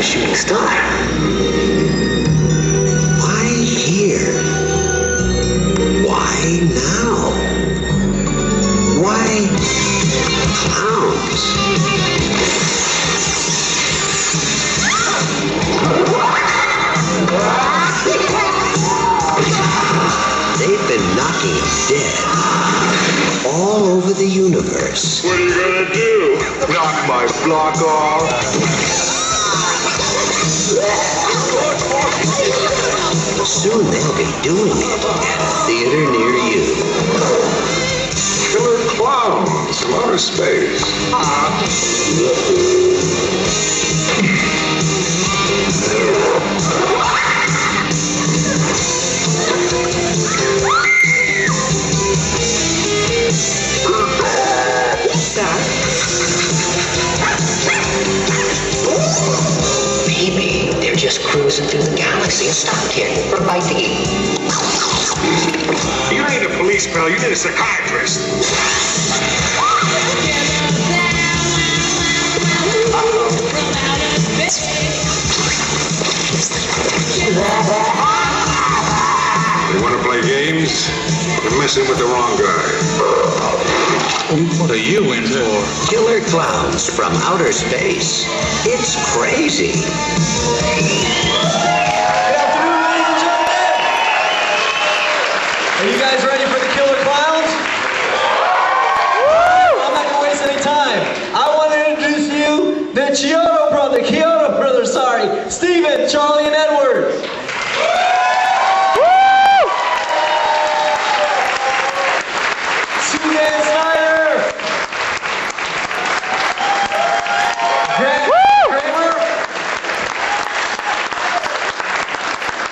a shooting star. Why here? Why now? Why clowns? They've been knocking dead all over the universe. What are you gonna do? Knock my block off? Soon they'll be doing it at a theater near you. Killer clowns from outer space. Maybe they're just cruising through the galaxy. A stock kid for a bite to eat. You ain't a police pal, you need a psychiatrist. You wanna play games? You're messing with the wrong guy. What are you in for? Killer clowns from outer space. It's crazy. Good afternoon, ladies and gentlemen. Are you guys ready for the Killer Clowns? Woo! I'm not gonna waste any time. I want to introduce you the Chiodo brothers, Stephen, Charlie, and Edward. Suzanne, Snyder. Cramer.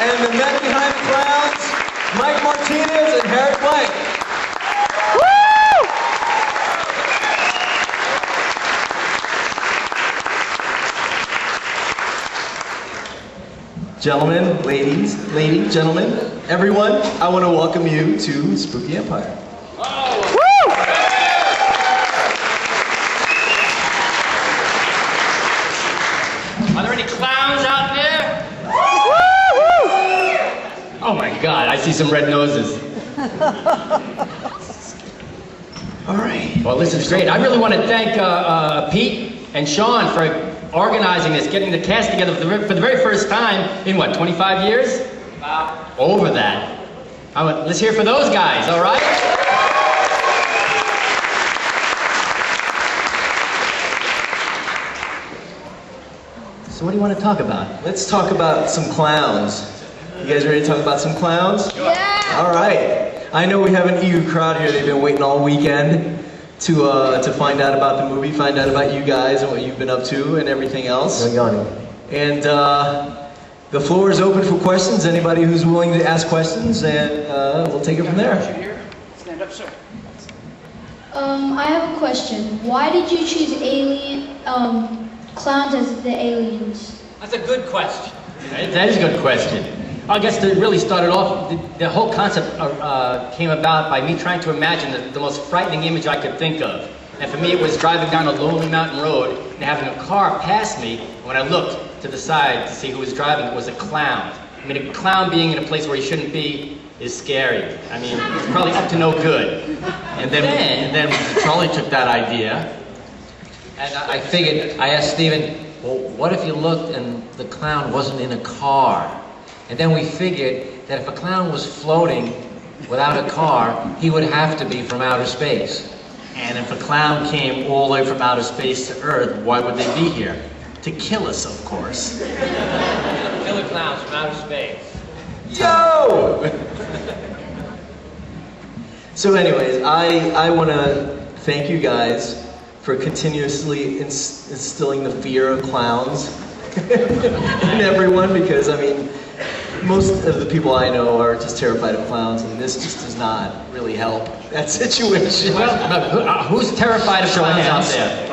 And the men behind the clowns, Mike Martinez and Harrod. Gentlemen, ladies, gentlemen, everyone, I want to welcome you to Spooky Empire. Are there any clowns out there? Oh my God, I see some red noses. All right. Well, this is great. I really want to thank Pete and Sean for organizing this, getting the cast together for the very first time in what, 25 years? Over that. Let's hear it for those guys, all right? So what do you want to talk about? Let's talk about some clowns. You guys ready to talk about some clowns? Yeah! All right. I know we have an eager crowd here. They've been waiting all weekend to find out about the movie, find out about you guys and what you've been up to and everything else. And the floor is open for questions. Anybody who's willing to ask questions, and we'll take it from there. Stand up, sir. I have a question. Why did you choose clowns as the aliens? That's a good question. That is a good question. I guess it really started off, the whole concept came about by me trying to imagine the most frightening image I could think of. And for me, it was driving down a lonely mountain road and having a car pass me. When I looked to the side to see who was driving, it was a clown. I mean, a clown being in a place where he shouldn't be is scary. I mean, it's probably up to no good. And then Charlie took that idea, and I figured, I asked Stephen, well, what if you looked and the clown wasn't in a car? And then we figured that if a clown was floating without a car, he would have to be from outer space. And if a clown came all the way from outer space to Earth, why would they be here? To kill us, of course. Killer clowns from outer space. Yo! So anyways, I want to thank you guys for continuously instilling the fear of clowns in everyone, because I mean, most of the people I know are just terrified of clowns, and this just does not really help that situation. Well, who's terrified of clowns out there?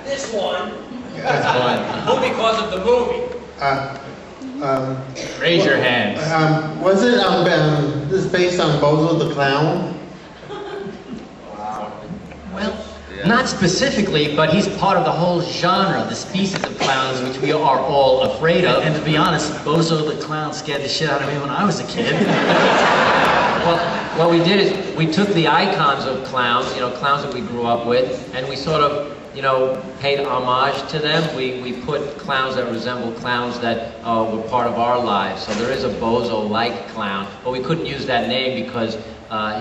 This one. Who because of the movie? Raise your hands. Was it this based on Bozo the Clown? Well, Not specifically, but he's part of the whole genre, the species of clowns, which we are all afraid of. And to be honest, Bozo the Clown scared the shit out of me when I was a kid. Well, what we did is we took the icons of clowns, clowns that we grew up with, and we sort of, paid homage to them. We put clowns that resemble clowns that were part of our lives. So there is a Bozo-like clown, but we couldn't use that name because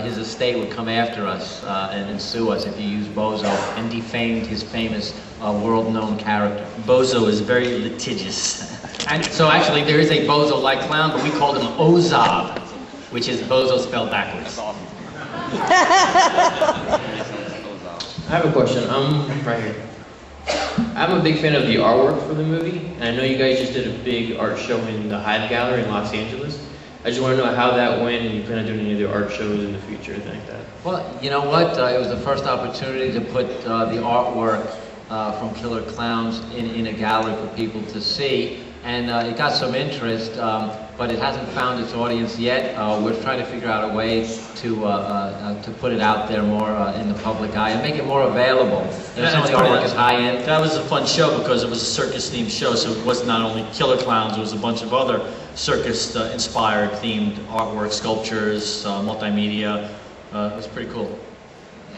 his estate would come after us and sue us if you used Bozo and defamed his famous world-known character. Bozo is very litigious. And so actually there is a Bozo-like clown, but we called him Ozob, which is Bozo spelled backwards. I have a question. Right here. I'm a big fan of the artwork for the movie, and I know you guys just did a big art show in the Hive Gallery in Los Angeles. I just want to know how that went, and you plan on doing any other art shows in the future, anything like that. Well, you know what? It was the first opportunity to put the artwork from Killer Klowns in a gallery for people to see, and it got some interest, but it hasn't found its audience yet. We're trying to figure out a way to put it out there more in the public eye and make it more available. Some of the artwork is high-end. That was a fun show because it was a circus-themed show, so it was not only Killer Klowns, it was a bunch of other circus-inspired themed artwork, sculptures, multimedia. It was pretty cool.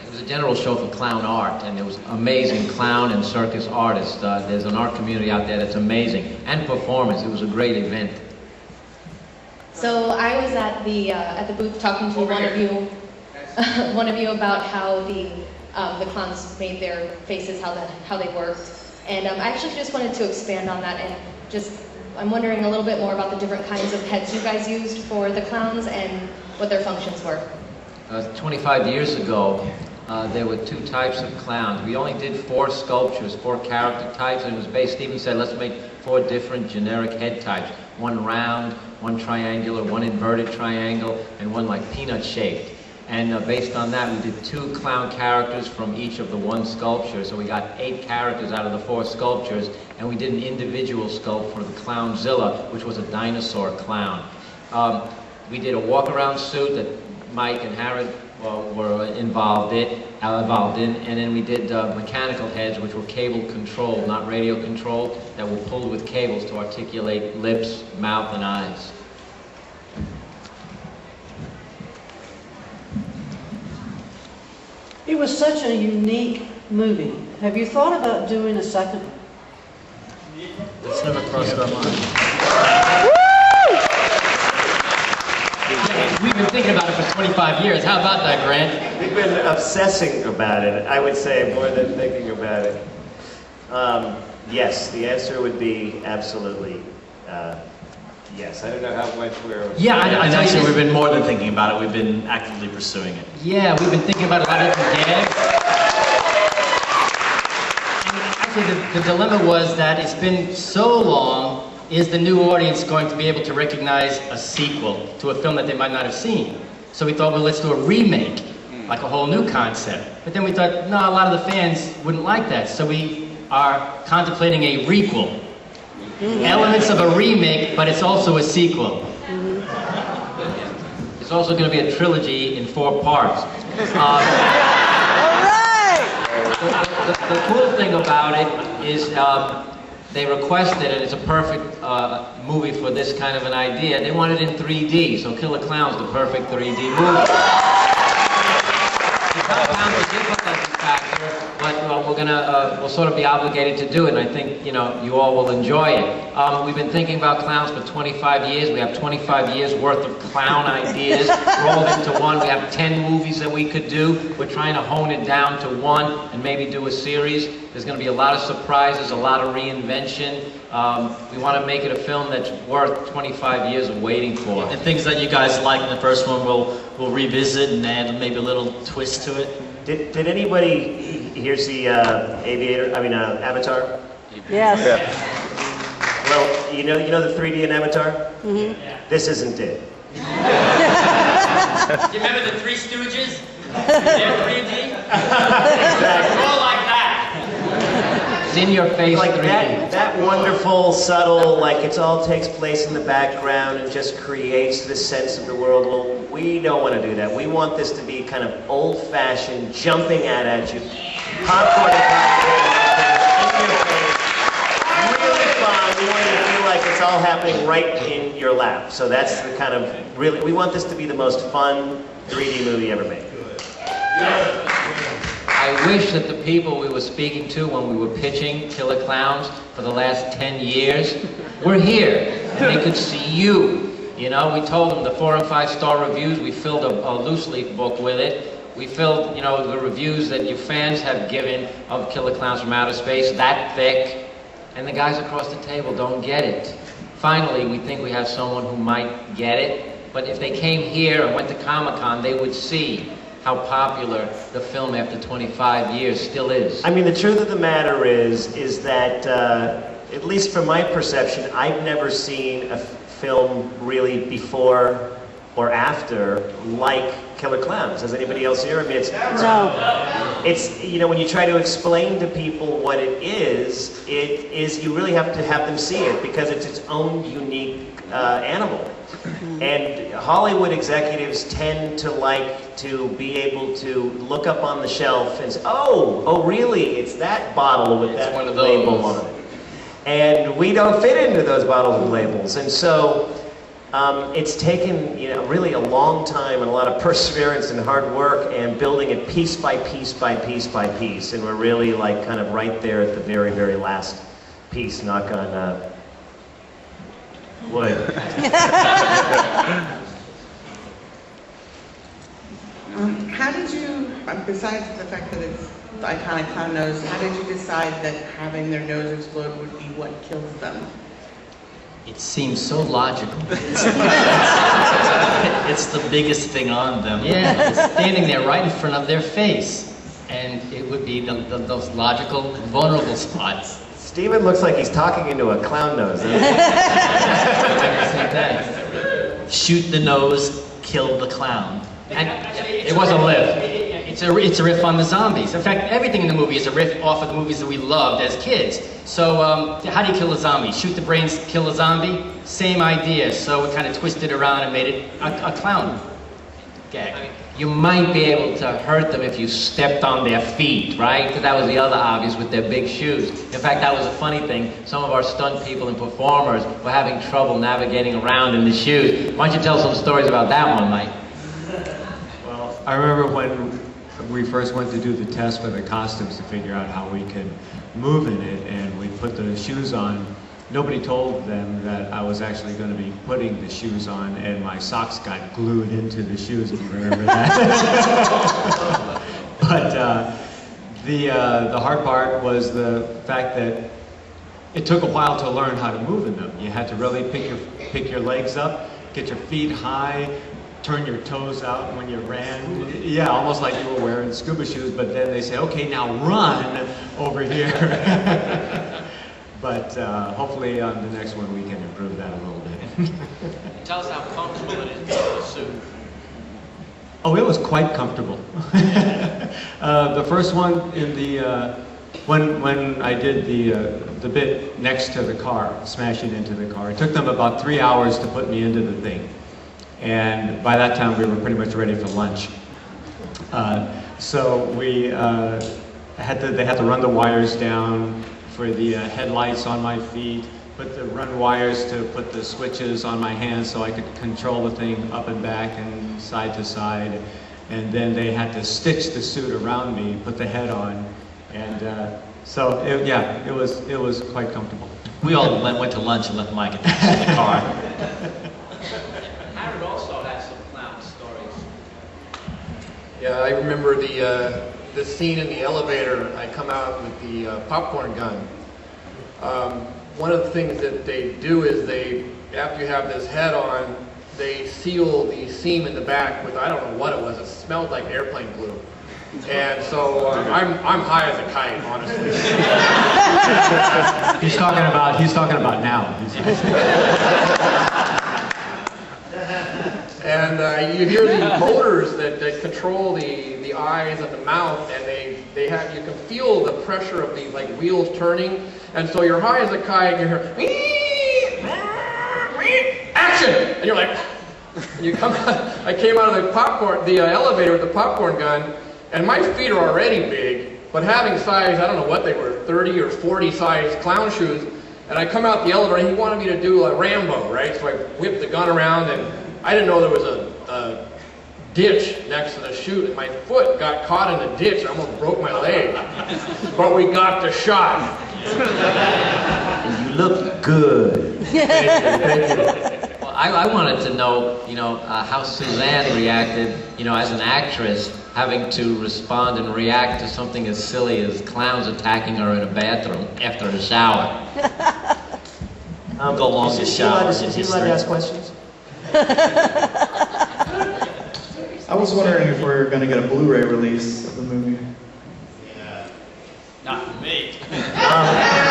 It was a general show for clown art, and there was amazing clown and circus artists. There's an art community out there that's amazing, and performance. It was a great event. So I was at the booth talking to one of you about how the clowns made their faces, how they worked, and I actually just wanted to expand on that and I'm wondering a little bit more about the different kinds of heads you guys used for the clowns and what their functions were. 25 years ago, there were two types of clowns. We only did 4 sculptures, 4 character types, and it was based, Steven said, let's make 4 different generic head types. One round, one triangular, one inverted triangle, and one like peanut shaped. And based on that, we did 2 clown characters from each of the 1 sculpture. So we got 8 characters out of the 4 sculptures, and we did an individual sculpt for the Clownzilla, which was a dinosaur clown. We did a walk-around suit that Mike and Harrod were involved in, and then we did mechanical heads, which were cable controlled, not radio controlled, that were pulled with cables to articulate lips, mouth, and eyes. It was such a unique movie. Have you thought about doing a second one? It's never crossed our mind. We've been thinking about it for 25 years. How about that, Grant? We've been obsessing about it, I would say, more than thinking about it. Yes, the answer would be absolutely yes. I don't know how much we're... Yeah, and actually we've been more than thinking about it. We've been actively pursuing it. Yeah, we've been thinking about a lot of different gags. And actually, the dilemma was that it's been so long. Is the new audience going to be able to recognize a sequel to a film that they might not have seen? So we thought, well, let's do a remake, like a whole new concept. But then we thought, no, a lot of the fans wouldn't like that. So we are contemplating a requel. Elements of a remake, but it's also a sequel. It's also going to be a trilogy in 4 parts. The cool thing about it is they requested, and it's a perfect movie for this kind of an idea, they want it in 3D, so Killer Klowns, the perfect 3D movie. It's not found a difficulty factor, but we'll sort of be obligated to do it, and I think, you all will enjoy it. We've been thinking about clowns for 25 years. We have 25 years worth of clown ideas rolled into one. We have 10 movies that we could do. We're trying to hone it down to 1 and maybe do a series. There's going to be a lot of surprises, a lot of reinvention. We want to make it a film that's worth 25 years of waiting for. And things that you guys like in the first one, we'll revisit and add maybe a little twist to it. Did anybody here see Avatar? Yes. Yeah. Well, you know the 3D in Avatar? Mm-hmm. This isn't it. Do you remember the Three Stooges? They're 3D? It's all like that. It's in your face Like 3D. that wonderful, subtle, like it all takes place in the background and just creates this sense of the world. Well, we don't want to do that. We want this to be kind of old-fashioned, jumping at you. popcorn and in your face. Really fun. We want you to feel like it's all happening right in your lap. So that's the kind of really, we want this to be the most fun 3D movie ever made. I wish that the people we were speaking to when we were pitching Killer Klowns for the last 10 years were here and they could see you. You know, we told them the 4 and 5 star reviews, we filled a loose leaf book with it. We filled, you know, the reviews that you fans have given of Killer Klowns from Outer Space, that thick. And the guys across the table don't get it. Finally, we think we have someone who might get it. But if they came here and went to Comic-Con, they would see how popular the film after 25 years still is. I mean, the truth of the matter is that, at least from my perception, I've never seen a film really before or after like Killer Klowns. Has anybody else here? I mean, it's you know, when you try to explain to people what it is you really have to have them see it because it's its own unique animal. And Hollywood executives tend to like to be able to look up on the shelf and say, oh really? It's that bottle with that label on it. And we don't fit into those bottles and labels. And so it's taken, you know, really a long time and a lot of perseverance and hard work and building it piece by piece by piece by piece. And we're really like kind of right there at the very, very last piece, knock on wood. How did you, besides the fact that it's the iconic clown nose, how did you decide that having their nose explode would be what kills them? It seems so logical. It's the biggest thing on them. Yeah, it's standing there right in front of their face. And it would be those logical, vulnerable spots. Steven looks like he's talking into a clown nose. Shoot the nose, kill the clown. And it was a lift. It's a riff on the zombies. In fact, everything in the movie is a riff off of the movies that we loved as kids. So how do you kill a zombie? Shoot the brains, kill a zombie? Same idea. So we kind of twisted around and made it a clown gag. You might be able to hurt them if you stepped on their feet, right? Because that was the other obvious with their big shoes. In fact, that was a funny thing. Some of our stunt people and performers were having trouble navigating around in the shoes. Why don't you tell some stories about that one, Mike? Well, I remember when we first went to do the test for the costumes to figure out how we could move in it, and we put the shoes on. Nobody told them that I was actually going to be putting the shoes on, and my socks got glued into the shoes, if you remember that. But the hard part was the fact that it took a while to learn how to move in them. You had to really pick your legs up, get your feet high, turn your toes out when you ran. Yeah, almost like you were wearing scuba shoes, but then they say, okay, now run over here. But hopefully on the next one we can improve that a little bit. Tell us how comfortable it is in the suit. Oh, it was quite comfortable. The first one in the when I did the bit next to the car, smashing into the car, it took them about 3 hours to put me into the thing. And by that time, we were pretty much ready for lunch. So we they had to run the wires down for the headlights on my feet, run wires to put the switches on my hands so I could control the thing up and back and side to side. And then they had to stitch the suit around me, put the head on, and it was quite comfortable. We all went to lunch and left Mike in the car. Harrod also had some clown stories. Yeah, I remember the scene in the elevator. I come out with the popcorn gun. One of the things that they do is after you have this head on, they seal the seam in the back with, I don't know what it was. It smelled like airplane glue. And so I'm high as a kite, honestly. He's talking about now. And you hear the motors that control the eyes and the mouth, and you can feel the pressure of the wheels turning, and so you're high as a kite, and you hear action, and you're like, and you come out. I came out of the elevator with the popcorn gun, and my feet are already big, but having size, I don't know what they were, 30 or 40 size clown shoes, and I come out the elevator and he wanted me to do a Rambo, right? So I whipped the gun around and I didn't know there was a ditch next to the chute, and my foot got caught in the ditch. I almost broke my leg, but we got the shot. And you look good. Well, I wanted to know, how Suzanne reacted, as an actress, having to respond and react to something as silly as clowns attacking her in a bathroom after a shower. The longest shower in Is he allowed to ask questions? I was wondering if we're going to get a Blu-ray release of the movie. Not for me.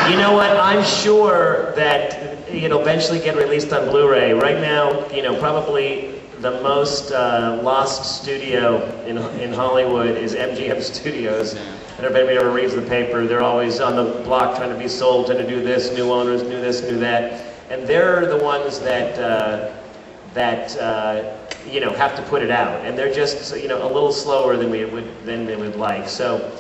You know what? I'm sure that it'll eventually get released on Blu-ray. Right now, probably the most lost studio in Hollywood is MGM Studios. And if anybody ever reads the paper, they're always on the block trying to be sold, trying to do this, new owners, new this, new that. And they're the ones that have to put it out, and they're just a little slower than they would like. So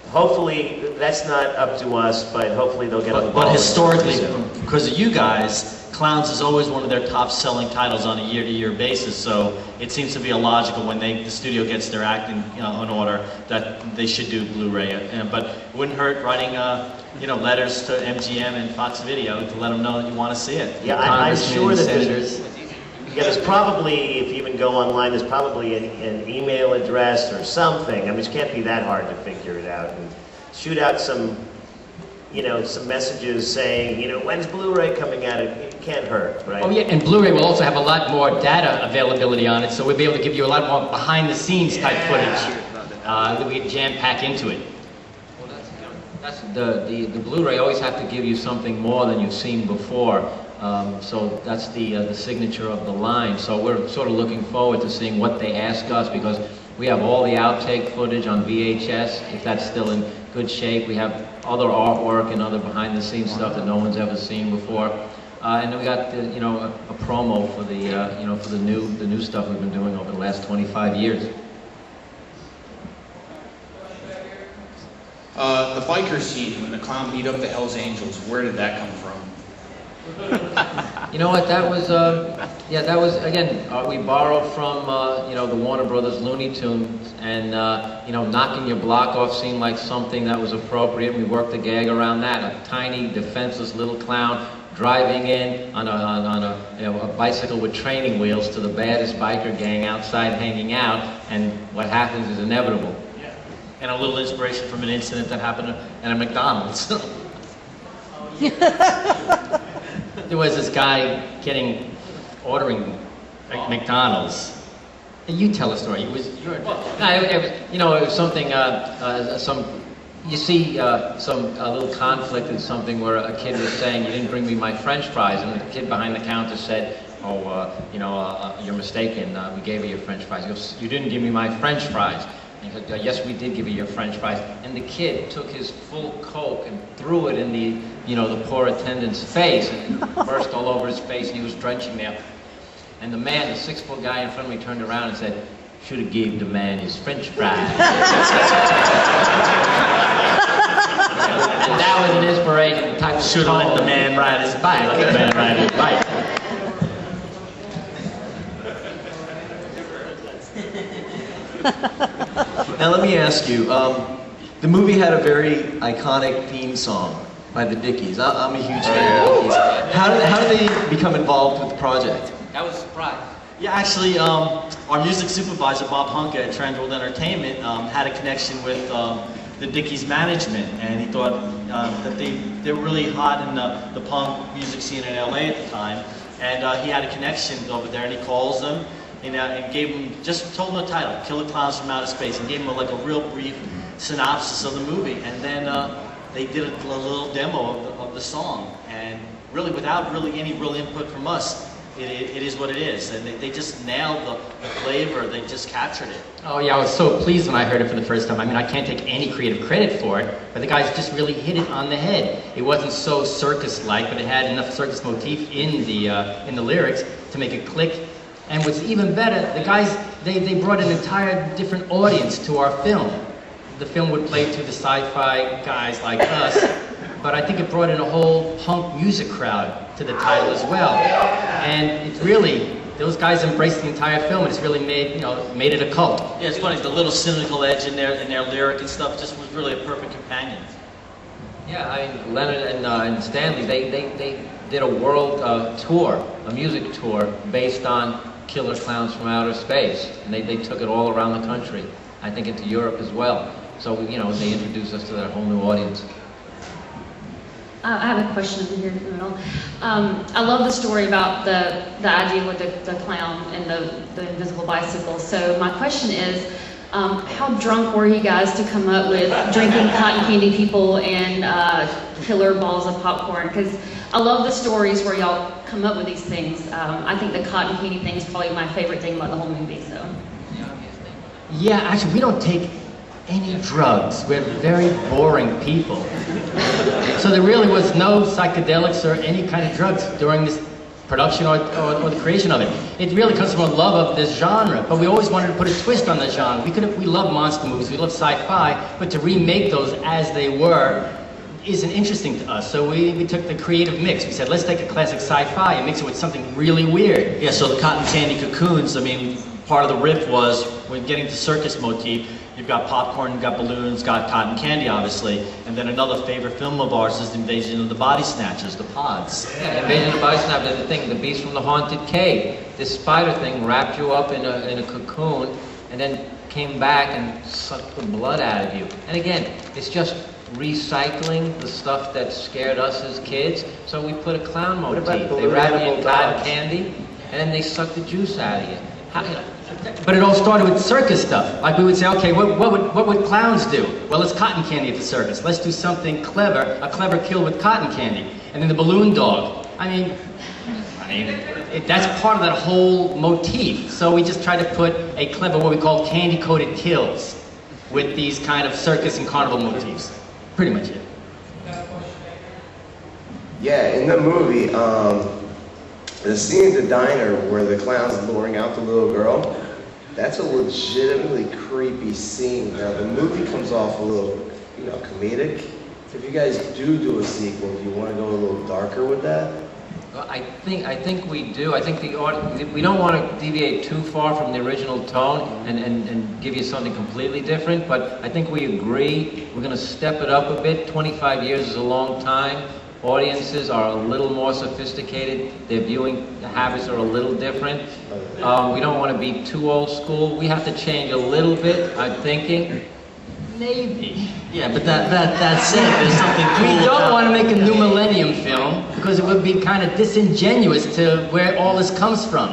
hopefully that's not up to us, but hopefully they'll get on the ball. But historically, because of you guys, Klowns is always one of their top-selling titles on a year-to-year basis. So it seems to be illogical when the studio gets their act in order that they should do Blu-ray. But it wouldn't hurt writing letters to MGM and Fox Video to let them know that you want to see it. Yeah, I'm sure that there's probably, if you even go online, there's probably an email address or something. I mean, it can't be that hard to figure it out. And shoot out some messages saying, when's Blu-ray coming out? It can't hurt, right? Oh yeah, and Blu-ray will also have a lot more data availability on it, so we'll be able to give you a lot more behind-the-scenes type footage that we can jam-pack into it. That's the Blu-ray always have to give you something more than you've seen before. So that's the signature of the line. So we're sort of looking forward to seeing what they ask us, because we have all the outtake footage on VHS, if that's still in good shape. We have other artwork and other behind-the-scenes stuff that no one's ever seen before. And then we got a promo for the new stuff we've been doing over the last 25 years. The biker scene when the clown beat up the Hells Angels, where did that come from? You know what? That was again. We borrowed from the Warner Brothers Looney Tunes, and knocking your block off seemed like something that was appropriate. We worked the gag around that. A tiny, defenseless little clown driving in on a bicycle with training wheels to the baddest biker gang outside hanging out, and what happens is inevitable. Yeah. And a little inspiration from an incident that happened at a McDonald's. There was this guy ordering McDonald's. You tell a story. It was something. You see some little conflict in something where a kid was saying, "You didn't bring me my French fries," and the kid behind the counter said, "Oh, you're mistaken. We gave you your French fries." He goes, "You didn't give me my French fries." And he said, "Yes, we did give you your French fries." And the kid took his full Coke and threw it in the poor attendant's face, and it burst all over his face, and he was drenching there. And the man, the 6-foot guy in front of me, turned around and said, "Should have gave the man his French fries." And that was an inspiration. Should have let the man ride his bike. The man ride his bike. Now let me ask you, the movie had a very iconic theme song by the Dickies. I'm a huge fan of the Dickies. How did they become involved with the project? That was a surprise. Yeah, actually, our music supervisor, Bob Hunke at Trendworld Entertainment, had a connection with the Dickies management, and he thought that they were really hot in the punk music scene in LA at the time, and he had a connection over there, and he calls them, and gave them, just told them the title, Killer Klowns from Outer Space, and gave them a real brief synopsis of the movie, and then they did a little demo of the song, and really without really any real input from us, it is what it is, and they just nailed the flavor, they just captured it. Oh yeah, I was so pleased when I heard it for the first time. I mean, I can't take any creative credit for it, but the guys just really hit it on the head. It wasn't so circus-like, but it had enough circus motif in the lyrics to make it click. And what's even better, the guys, they brought an entire different audience to our film. the film would play to the sci-fi guys like us, but I think it brought in a whole punk music crowd to the title as well. And it really, those guys embraced the entire film, and it's really made, you know, made it a cult. Yeah, it's funny, the little cynical edge in their lyric and stuff just was really a perfect companion. Yeah, I mean, Leonard and Stanley, they did a world tour, a music tour, based on Killer Klowns from Outer Space. And they took it all around the country, I think into Europe as well. So, you know, they introduced us to that whole new audience. I have a question over here in the middle. I love the story about the idea with the clown and the invisible bicycle. So my question is, how drunk were you guys to come up with drinking cotton candy people and killer balls of popcorn? Because I love the stories where y'all come up with these things. I think the cotton candy thing is probably my favorite thing about the whole movie. So. Yeah, actually, we don't take any drugs. We're very boring people. So there really was no psychedelics or any kind of drugs during this production or the creation of it. It really comes from a love of this genre, but we always wanted to put a twist on the genre. We love monster movies, we love sci-fi, but to remake those as they were isn't interesting to us. So we took the creative mix. We said, let's take a classic sci-fi and mix it with something really weird. Yeah, so the cotton candy cocoons, I mean, part of the riff was, when getting to circus motif, you've got popcorn, you've got balloons, got cotton candy, obviously. And then another favorite film of ours is the Invasion of the Body Snatchers, the pods. Yeah, Invasion of the Body Snatchers, the thing, the beast from the haunted cave. This spider thing wrapped you up in a cocoon and then came back and sucked the blood out of you. And again, it's just recycling the stuff that scared us as kids. So we put a clown motif. They wrap you in cotton candy and then they suck the juice out of you. But it all started with circus stuff. Like we would say, okay, what would clowns do? Well, it's cotton candy at the circus. Let's do something clever, a clever kill with cotton candy. And then the balloon dog. I mean, that's part of that whole motif. So we just try to put a clever, what we call candy-coated kills with these kind of circus and carnival motifs. Pretty much it. Yeah, in the movie, the scene at the diner where the clown's luring out the little girl, that's a legitimately creepy scene. Now, the movie comes off a little, you know, comedic. If you guys do a sequel, do you want to go a little darker with that? Well, I think we do. I think we don't want to deviate too far from the original tone and give you something completely different, but I think we agree. We're going to step it up a bit. 25 years is a long time. Audiences are a little more sophisticated. Their viewing habits are a little different. We don't want to be too old school. We have to change a little bit, I'm thinking. Maybe. Yeah, but that's it. There's something cool. We don't want to make a new millennium film because it would be kind of disingenuous to where all this comes from.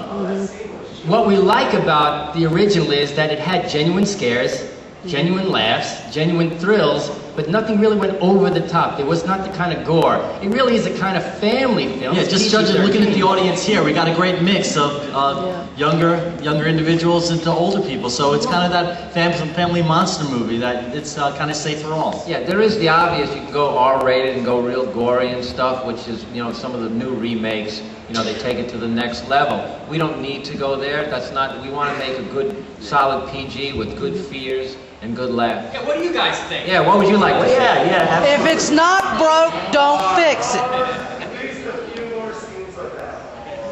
What we like about the original is that it had genuine scares, genuine laughs, genuine thrills, but nothing really went over the top. There was not the kind of gore. It really is a kind of family film. Yeah, just looking at the audience here, we got a great mix of younger individuals and to older people. So it's kind of that family monster movie that it's kind of safe for all. Yeah, there is the obvious. You can go R-rated and go real gory and stuff, which is, you know, some of the new remakes. You know, they take it to the next level. We don't need to go there. That's not. We want to make a good, solid PG with good fears and good laugh. Yeah, what do you guys think? Yeah, what would you like to see? Yeah. If it's not broke, don't fix it.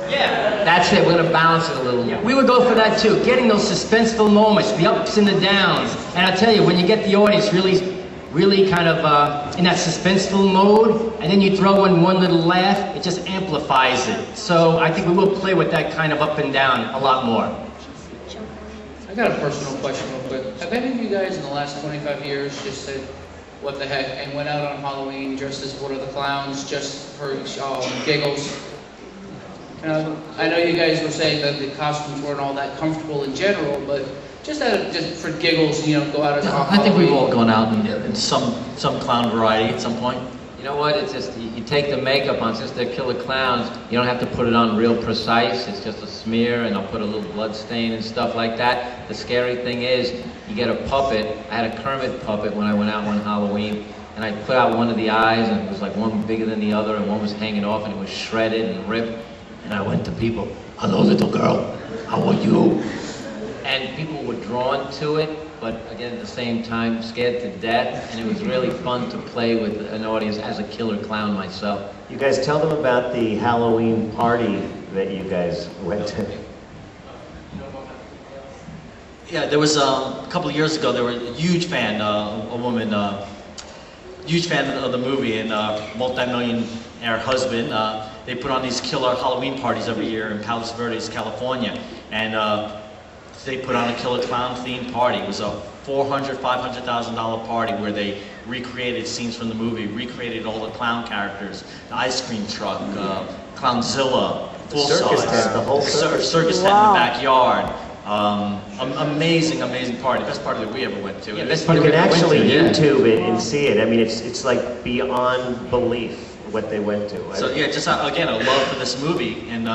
Yeah. That's it. We're going to balance it a little more. We would go for that too. Getting those suspenseful moments, the ups and the downs. And I tell you, when you get the audience really kind of in that suspenseful mode, and then you throw in one little laugh, it just amplifies it. So I think we will play with that kind of up and down a lot more. I got a personal question real quick. Have any of you guys in the last 25 years just said, what the heck, and went out on Halloween dressed as one of the clowns just for giggles? I know you guys were saying that the costumes weren't all that comfortable in general, but just for giggles, you know, go out as I think we've all gone out in some clown variety at some point. You know what? It's just, you take the makeup on, since they're killer clowns, you don't have to put it on real precise. It's just a smear, and I'll put a little blood stain and stuff like that. The scary thing is, you get a puppet. I had a Kermit puppet when I went out one Halloween, and I put out one of the eyes, and it was like one bigger than the other, and one was hanging off, and it was shredded and ripped. And I went to people, "Hello, little girl. How are you?" And people were drawn to it. but again, at the same time, scared to death, and it was really fun to play with an audience as a killer clown myself. You guys tell them about the Halloween party that you guys went to. Yeah, there was a couple of years ago, there was a huge fan, a woman, huge fan of the movie, and multi-millionaire husband. They put on these killer Halloween parties every year in Palos Verdes, California, and they put on a killer clown themed party. It was a $400,000, $500,000 party where they recreated scenes from the movie, recreated all the clown characters, the ice cream truck, Clownzilla, full circus size, tent, the whole circus. circus tent in the backyard. Amazing party. Best party that we ever went to. Yeah, And best You party we can ever went actually to, yeah. YouTube it and see it. I mean, it's like beyond belief what they went to. So yeah, just again, a love for this movie, and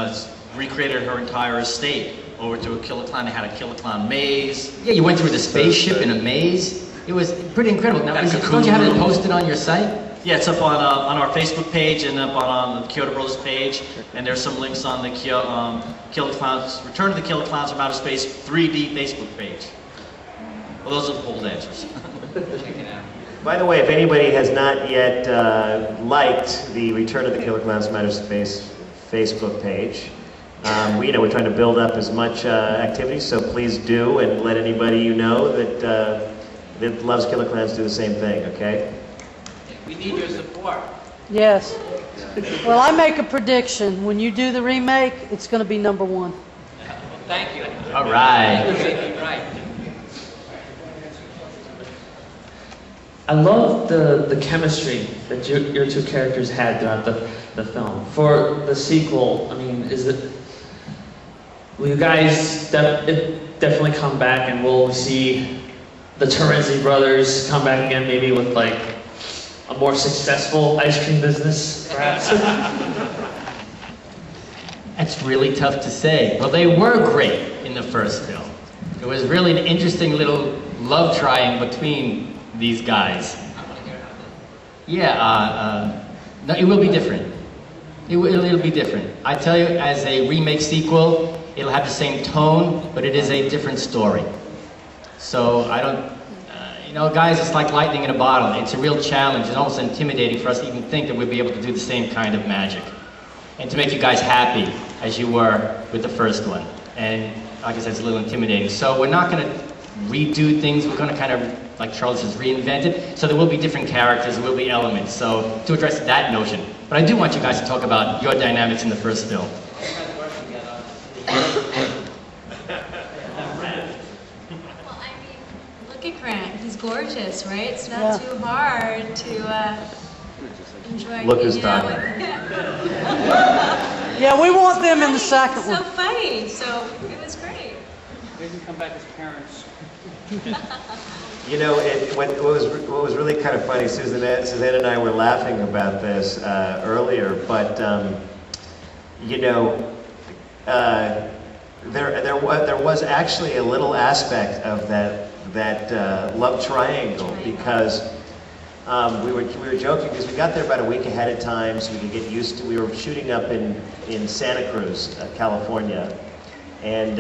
recreated her entire estate over to a killer clown. They had a killer clown maze. Yeah, you went through the spaceship in a maze. It was pretty incredible. Now, don't you have it posted on your site? Yeah, it's up on our Facebook page and up on the Chiodo Brothers page, and there's some links on the Killer Clowns, Return to the Killer Clowns from Outer Space 3D Facebook page. Well, those are the pole dancers. By the way, if anybody has not yet liked the Return of the Killer Clowns from Outer Space Facebook page, we're trying to build up as much activity, so please do, and let anybody you know that loves Killer Clowns do the same thing, okay? We need your support. Yes. Well, I make a prediction. When you do the remake, it's going to be #1. Thank you. All right. Right. I love the chemistry that your two characters had throughout the film. For the sequel, I mean, will you guys definitely come back, and will see the Terenzi brothers come back again, maybe with like a more successful ice cream business, perhaps? That's really tough to say. Well, they were great in the first film. It was really an interesting little love triangle between these guys. Yeah, no, it will be different. It'll be different. I tell you, as a remake sequel, it'll have the same tone, but it is a different story. So I don't, guys, it's like lightning in a bottle. It's a real challenge and almost intimidating for us to even think that we'd be able to do the same kind of magic. And to make you guys happy as you were with the first one. And like I said, it's a little intimidating. So we're not going to redo things. We're going to kind of, like Charles says, reinvent it. So there will be different characters, there will be elements. So to address that notion. But I do want you guys to talk about your dynamics in the first film. Look at Grant, he's gorgeous, right? It's not too hard to enjoy Look who's hanging out talking. with him. Yeah, we want them in the second So one. funny, so it was great. They can come back as parents. What was really kind of funny, Suzanne and I were laughing about this earlier, but there was actually a little aspect of that love triangle, because we were joking because we got there about a week ahead of time so we could get used to. We were shooting up in Santa Cruz, California, and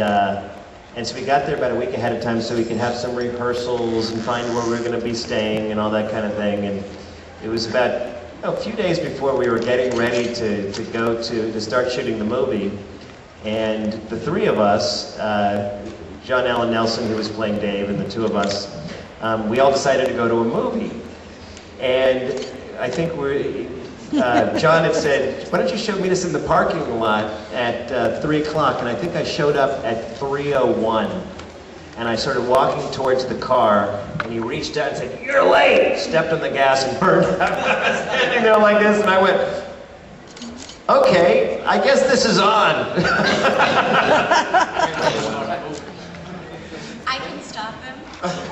so we got there about a week ahead of time so we could have some rehearsals and find where we were going to be staying and all that kind of thing. And it was about a few days before we were getting ready to go to start shooting the movie. And the three of us, John Allen Nelson, who was playing Dave, and the two of us, we all decided to go to a movie. And I think John had said, why don't you show me this in the parking lot at 3 o'clock? And I think I showed up at 3:01. And I started walking towards the car, and he reached out and said, "You're late!" Stepped on the gas and burned up. I was standing there like this, and I went, "Okay, I guess this is on." I can stop him.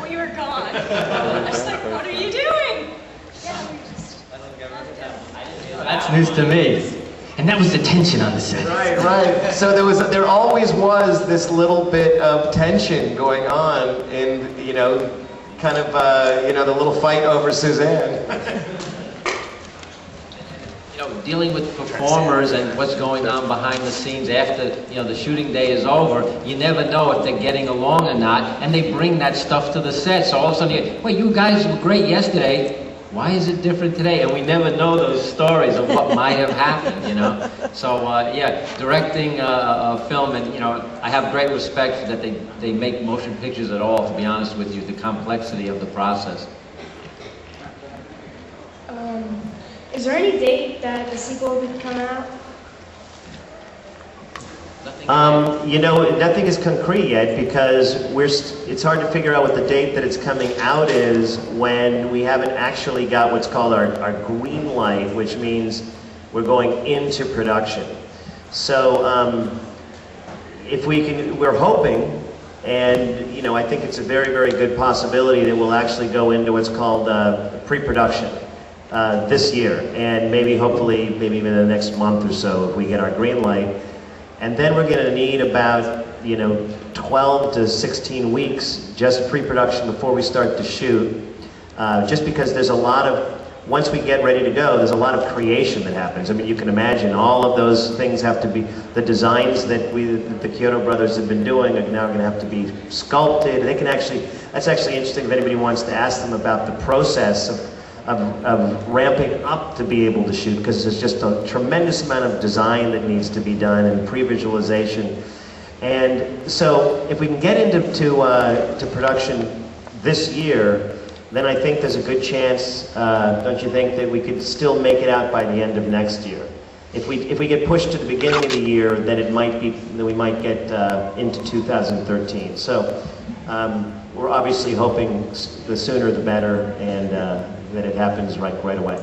We were gone. I was like, what are you doing? Yeah, we just... That's news to me. And that was the tension on the set. Right. So there always was this little bit of tension going on in, kind of, the little fight over Suzanne. dealing with performers and what's going on behind the scenes after the shooting day is over, you never know if they're getting along or not, and they bring that stuff to the set. So all of a sudden, wait, you guys were great yesterday. Why is it different today? And we never know those stories of what might have happened, So yeah, directing a film, and I have great respect that they make motion pictures at all. To be honest with you, the complexity of the process. Is there any date that the sequel would come out? Nothing is concrete yet because it's hard to figure out what the date that it's coming out is when we haven't actually got what's called our green light, which means we're going into production. So we're hoping, and I think it's a very, very good possibility that we'll actually go into what's called pre-production this year, and hopefully maybe even the next month or so if we get our green light. And then we're going to need about 12 to 16 weeks just pre-production before we start to shoot, just because there's a lot of, once we get ready to go, there's a lot of creation that happens. I mean, you can imagine all of those things have to be, the designs that the Chiodo brothers have been doing are now going to have to be sculpted. They can actually, that's actually interesting if anybody wants to ask them about the process of ramping up to be able to shoot, because there's just a tremendous amount of design that needs to be done and pre-visualization. And so if we can get into to production this year, then I think there's a good chance, don't you think, that we could still make it out by the end of next year. If we get pushed to the beginning of the year, then it might be that we might get into 2013. So we're obviously hoping the sooner the better, and that it happens right away.